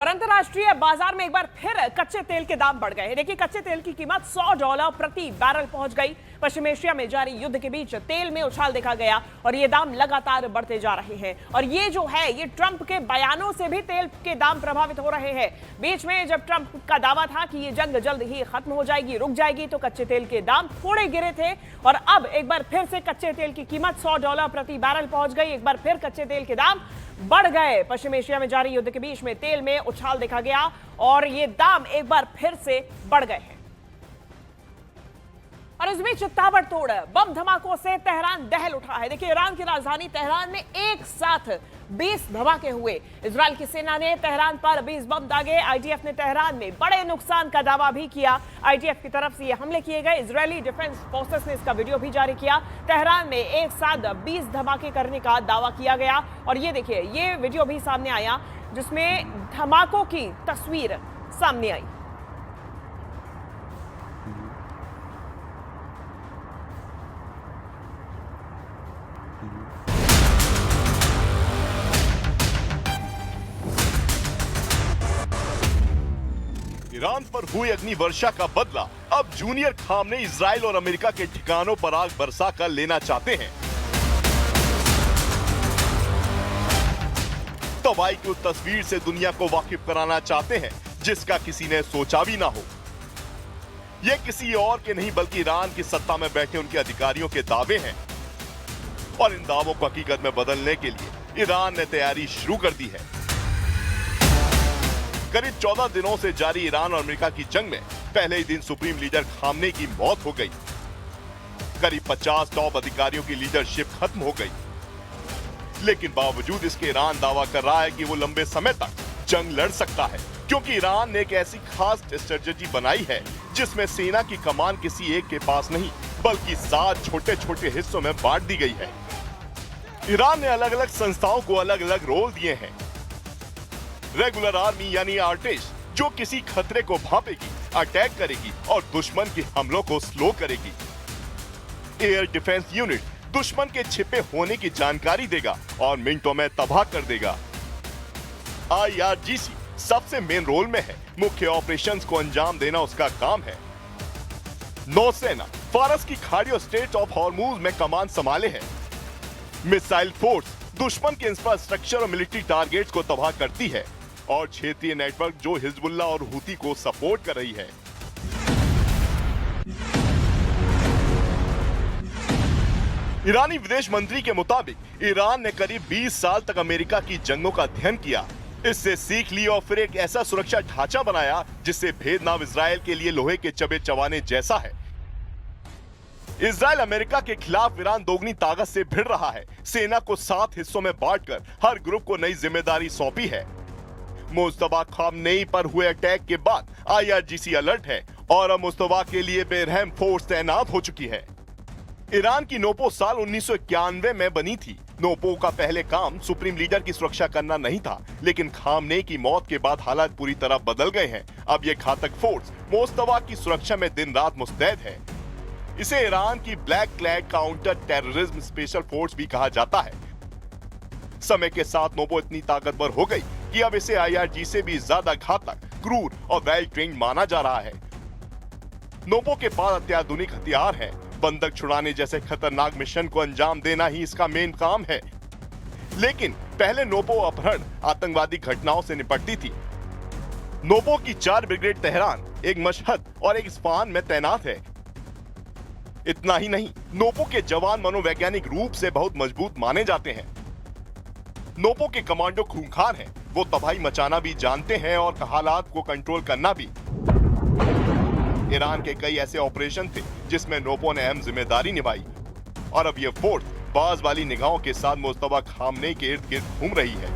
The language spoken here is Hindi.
और अंतर्राष्ट्रीय बाजार में एक बार फिर कच्चे तेल के दाम बढ़ गए। देखिए, कच्चे तेल की कीमत $100 प्रति बैरल पहुंच गई। पश्चिम एशिया में जारी युद्ध के बीच तेल में उछाल देखा गया और ये दाम लगातार बढ़ते जा रहे हैं। और ये जो है, ये ट्रंप के बयानों से भी तेल के दाम प्रभावित हो रहे हैं। बीच में जब ट्रंप का दावा था कि ये जंग जल्द ही खत्म हो जाएगी, रुक जाएगी, तो कच्चे तेल के दाम थोड़े गिरे थे और अब एक बार फिर से कच्चे तेल की कीमत $100 प्रति बैरल पहुंच गई। एक बार फिर कच्चे तेल के दाम बढ़ गए। पश्चिम एशिया में जारी युद्ध के बीच में तेल में उछाल देखा गया और ये दाम एक बार फिर से बढ़ गए हैं। और इस बीच ताबड़तोड़ बम धमाकों से तेहरान दहल उठा है। देखिए, ईरान की राजधानी तेहरान में एक साथ 20 धमाके हुए। इजरायल की सेना ने तेहरान पर 20 बम दागे। आईडीएफ ने तेहरान में बड़े नुकसान का दावा भी किया। आईडीएफ की तरफ से ये हमले किए गए। इजरायली डिफेंस फोर्सेस ने इसका वीडियो भी जारी किया। तेहरान में एक साथ 20 धमाके करने का दावा किया गया और ये देखिए, ये वीडियो भी सामने आया जिसमें धमाकों की तस्वीर सामने आई। ईरान पर हुई अग्नि वर्षा का बदला अब जूनियर खामने इजराइल और अमेरिका के ठिकानों पर आग बरसा कर लेना चाहते हैं। तबाही की उस तस्वीर से दुनिया को वाकिफ कराना चाहते हैं जिसका किसी ने सोचा भी ना हो। ये किसी और के नहीं बल्कि ईरान की सत्ता में बैठे उनके अधिकारियों के दावे हैं और इन दावों को हकीकत में बदलने के लिए ईरान ने तैयारी शुरू कर दी है। करीब 14 दिनों से जारी ईरान और अमेरिका की जंग में पहले ही दिन सुप्रीम लीडर खामने की मौत हो गई। करीब 50 टॉप अधिकारियों की लीडरशिप खत्म हो गई। लेकिन बावजूद इसके ईरान दावा कर रहा है कि वो लंबे समय तक जंग लड़ सकता है, क्योंकि ईरान ने एक ऐसी खास स्ट्रेटजी बनाई है जिसमें सेना की कमान किसी एक के पास नहीं बल्कि 7 छोटे छोटे हिस्सों में बांट दी गई है। ईरान ने अलग अलग संस्थाओं को अलग अलग रोल दिए हैं। रेगुलर आर्मी यानी आर्टिश, जो किसी खतरे को भांपेगी, अटैक करेगी और दुश्मन के हमलों को स्लो करेगी। एयर डिफेंस यूनिट दुश्मन के छिपे होने की जानकारी देगा और मिनटों में तबाह कर देगा। IRGC सबसे मेन रोल में है, मुख्य ऑपरेशंस को अंजाम देना उसका काम है। नौसेना फारस की खाड़ी और स्ट्रेट ऑफ हॉर्मूज में कमान संभाले है। मिसाइल फोर्स दुश्मन के इंफ्रास्ट्रक्चर और मिलिट्री टारगेट्स को तबाह करती है और क्षेत्रीय नेटवर्क जो हिजबुल्लाह और हुती को सपोर्ट कर रही है। ईरानी विदेश मंत्री के मुताबिक ईरान ने करीब 20 साल तक अमेरिका की जंगों का अध्ययन किया, इससे सीख ली और फिर एक ऐसा सुरक्षा ढांचा बनाया जिससे भेदनाव इजराइल के लिए लोहे के चबे चबाने जैसा है। इजराइल अमेरिका के खिलाफ ईरान दोगुनी ताकत से भिड़ रहा है। सेना को 7 हिस्सों में बांटकर हर ग्रुप को नई जिम्मेदारी सौंपी है। मुस्तफा खामनेई पर हुए अटैक के बाद IRGC अलर्ट है और अब मुस्तफा के लिए बेरहम फोर्स तैनात हो चुकी है। ईरान की नोपो साल 1991 में बनी थी। नोपो का पहले काम सुप्रीम लीडर की सुरक्षा करना नहीं था, लेकिन खामनेई की मौत के बाद हालात पूरी तरह बदल गए हैं। अब यह घातक फोर्स मुस्तफा की सुरक्षा में दिन रात मुस्तैद है। इसे ईरान की black flag counter terrorism special force भी कहा जाता है। समय के साथ नोपो इतनी ताकतवर हो गई कि अब इसे IRGC से भी ज्यादा घातक, क्रूर और वेल ट्रेन्ड माना जा रहा है। नोपो के पास अत्याधुनिक हथियार हैं। बंदक छुड़ाने जैसे खतरनाक मिशन को अंजाम देना ही इसका मेन काम है। लेकिन पहले नोपो अपहरण आतंकवादी घटनाओं से निपटती थी। नोपो की 4 ब्रिगेड तेहरान, एक मशहद और एक इस्फहान में तैनात है। इतना ही नहीं, नोपो के जवान मनोवैज्ञानिक रूप से बहुत मजबूत माने जाते हैं। नोपो के कमांडो खूंखार हैं, वो तबाही मचाना भी जानते हैं और हालात को कंट्रोल करना भी। ईरान के कई ऐसे ऑपरेशन थे जिसमें नोपो ने अहम जिम्मेदारी निभाई और अब यह फोर्स बाज वाली निगाहों के साथ मुस्तफा खामनेई के इर्द गिर्द घूम रही है।